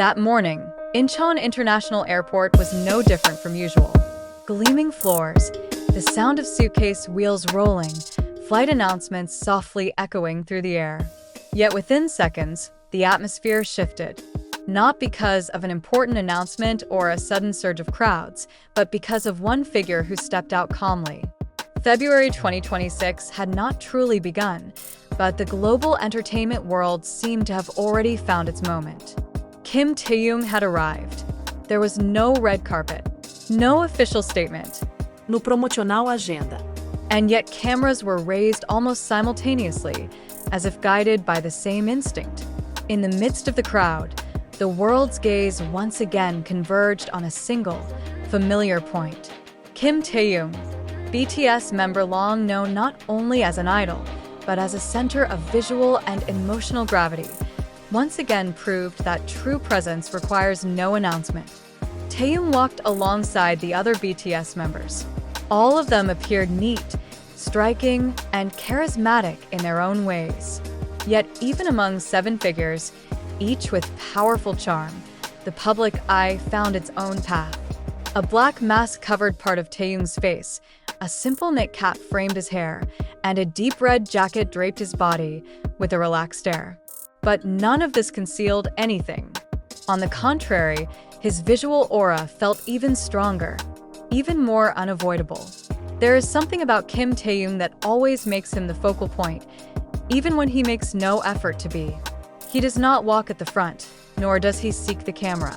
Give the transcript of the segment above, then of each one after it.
That morning, Incheon International Airport was no different from usual. Gleaming floors, the sound of suitcase wheels rolling, flight announcements softly echoing through the air. Yet within seconds, the atmosphere shifted. Not because of an important announcement or a sudden surge of crowds, but because of one figure who stepped out calmly. February 2026 had not truly begun, but the global entertainment world seemed to have already found its moment. Kim Taehyung had arrived. There was no red carpet, no official statement. No promocional agenda. And yet cameras were raised almost simultaneously, as if guided by the same instinct. In the midst of the crowd, the world's gaze once again converged on a single, familiar point. Kim Taehyung, BTS member long known not only as an idol, but as a center of visual and emotional gravity, once again proved that true presence requires no announcement. Taehyung walked alongside the other BTS members. All of them appeared neat, striking, and charismatic in their own ways. Yet even among seven figures, each with powerful charm, the public eye found its own path. A black mask covered part of Taehyung's face, a simple knit cap framed his hair, and a deep red jacket draped his body with a relaxed air. But none of this concealed anything. On the contrary, his visual aura felt even stronger, even more unavoidable. There is something about Kim Taehyung that always makes him the focal point, even when he makes no effort to be. He does not walk at the front, nor does he seek the camera.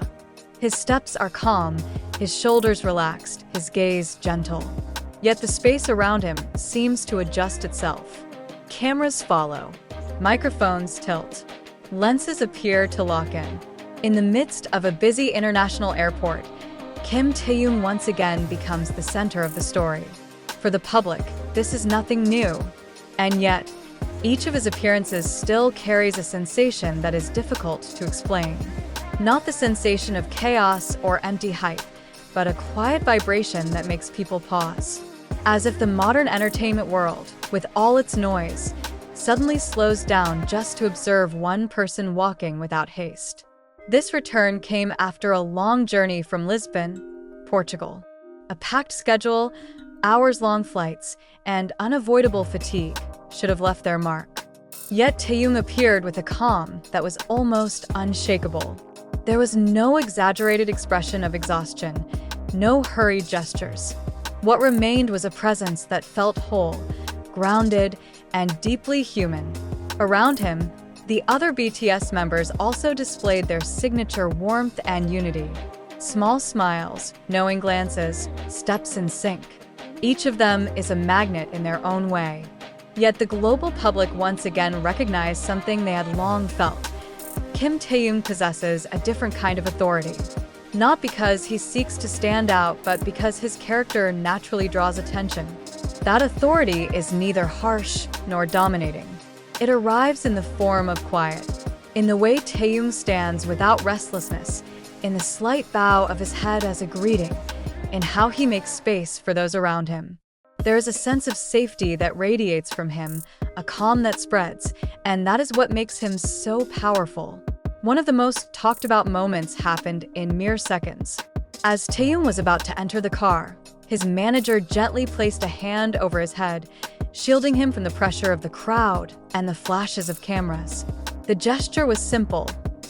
His steps are calm, his shoulders relaxed, his gaze gentle. Yet the space around him seems to adjust itself. Cameras follow. Microphones tilt. Lenses appear to lock in. In the midst of a busy international airport, Kim Taehyung once again becomes the center of the story. For the public, this is nothing new. And yet, each of his appearances still carries a sensation that is difficult to explain. Not the sensation of chaos or empty hype, but a quiet vibration that makes people pause. As if the modern entertainment world, with all its noise, suddenly slows down just to observe one person walking without haste. This return came after a long journey from Lisbon, Portugal. A packed schedule, hours-long flights, and unavoidable fatigue should have left their mark. Yet Taehyung appeared with a calm that was almost unshakable. There was no exaggerated expression of exhaustion, no hurried gestures. What remained was a presence that felt whole, grounded, and deeply human. Around him, the other BTS members also displayed their signature warmth and unity. Small smiles, knowing glances, steps in sync. Each of them is a magnet in their own way. Yet the global public once again recognized something they had long felt. Kim Taehyung possesses a different kind of authority. Not because he seeks to stand out, but because his character naturally draws attention. That authority is neither harsh nor dominating. It arrives in the form of quiet, in the way Taehyung stands without restlessness, in the slight bow of his head as a greeting, in how he makes space for those around him. There is a sense of safety that radiates from him, a calm that spreads, and that is what makes him so powerful. One of the most talked about moments happened in mere seconds. As Taehyung was about to enter the car, his manager gently placed a hand over his head, shielding him from the pressure of the crowd and the flashes of cameras. The gesture was simple,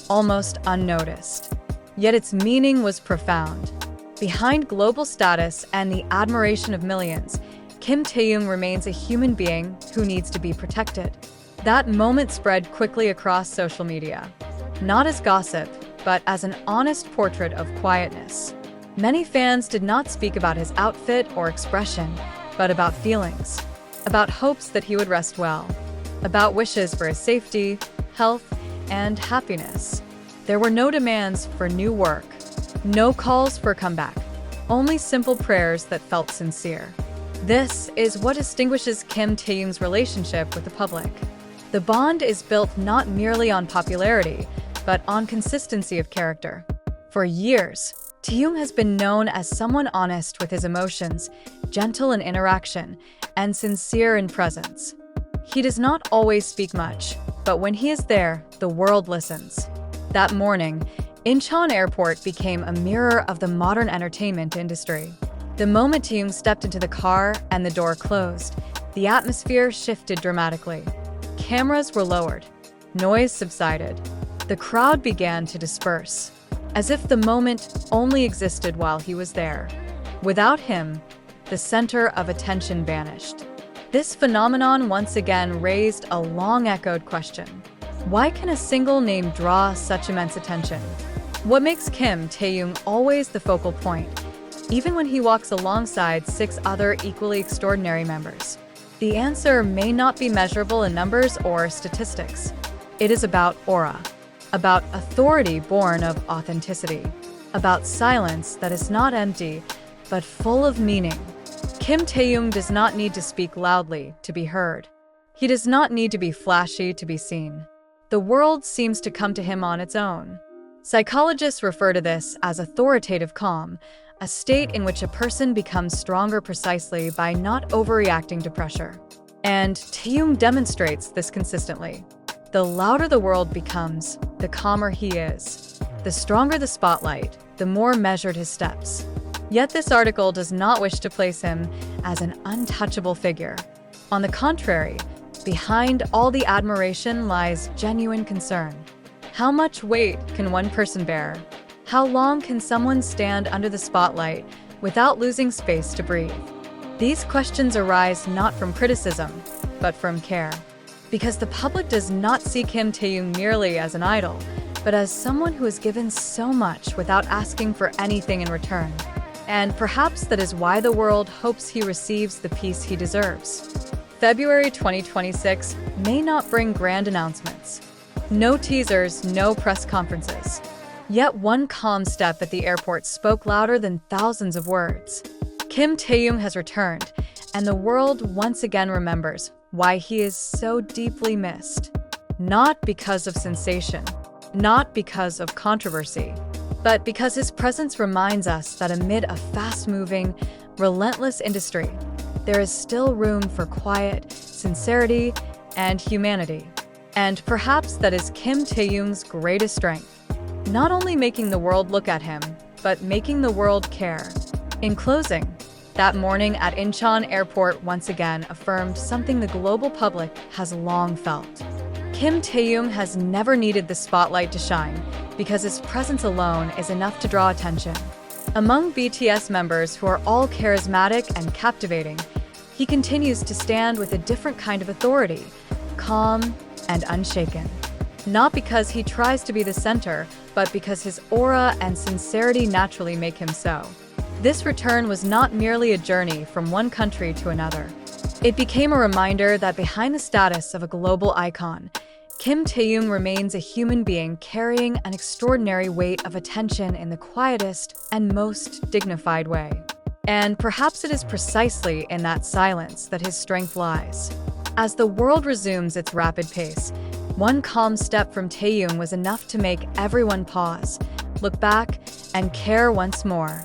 almost unnoticed. Yet its meaning was profound. Behind global status and the admiration of millions, Kim Taehyung remains a human being who needs to be protected. That moment spread quickly across social media. Not as gossip, but as an honest portrait of quietness. Many fans did not speak about his outfit or expression, but about feelings, about hopes that he would rest well, about wishes for his safety, health, and happiness. There were no demands for new work, no calls for comeback, only simple prayers that felt sincere. This is what distinguishes Kim Taehyung's relationship with the public. The bond is built not merely on popularity, but on consistency of character. For years, Taehyung has been known as someone honest with his emotions, gentle in interaction, and sincere in presence. He does not always speak much, but when he is there, the world listens. That morning, Incheon Airport became a mirror of the modern entertainment industry. The moment Taehyung stepped into the car and the door closed, the atmosphere shifted dramatically. Cameras were lowered. Noise subsided. The crowd began to disperse, as if the moment only existed while he was there. Without him, the center of attention vanished. This phenomenon once again raised a long-echoed question. Why can a single name draw such immense attention? What makes Kim Taehyung always the focal point, even when he walks alongside 6 other equally extraordinary members? The answer may not be measurable in numbers or statistics. It is about aura, about authority born of authenticity, about silence that is not empty, but full of meaning. Kim Taehyung does not need to speak loudly to be heard. He does not need to be flashy to be seen. The world seems to come to him on its own. Psychologists refer to this as authoritative calm, a state in which a person becomes stronger precisely by not overreacting to pressure. And Taehyung demonstrates this consistently. The louder the world becomes, the calmer he is. The stronger the spotlight, the more measured his steps. Yet this article does not wish to place him as an untouchable figure. On the contrary, behind all the admiration lies genuine concern. How much weight can one person bear? How long can someone stand under the spotlight without losing space to breathe? These questions arise not from criticism, but from care. Because the public does not see Kim Taehyung merely as an idol, but as someone who has given so much without asking for anything in return. And perhaps that is why the world hopes he receives the peace he deserves. February 2026 may not bring grand announcements. No teasers, no press conferences. Yet one calm step at the airport spoke louder than thousands of words. Kim Taehyung has returned, and the world once again remembers why he is so deeply missed. Not because of sensation, not because of controversy, but because his presence reminds us that amid a fast-moving, relentless industry, there is still room for quiet, sincerity, and humanity. And perhaps that is Kim Taehyung's greatest strength. Not only making the world look at him, but making the world care. In closing, that morning at Incheon Airport once again affirmed something the global public has long felt. Kim Taehyung has never needed the spotlight to shine because his presence alone is enough to draw attention. Among BTS members who are all charismatic and captivating, he continues to stand with a different kind of authority, calm and unshaken. Not because he tries to be the center, but because his aura and sincerity naturally make him so. This return was not merely a journey from one country to another. It became a reminder that behind the status of a global icon, Kim Taehyung remains a human being carrying an extraordinary weight of attention in the quietest and most dignified way. And perhaps it is precisely in that silence that his strength lies. As the world resumes its rapid pace, one calm step from Taehyung was enough to make everyone pause, look back, and care once more.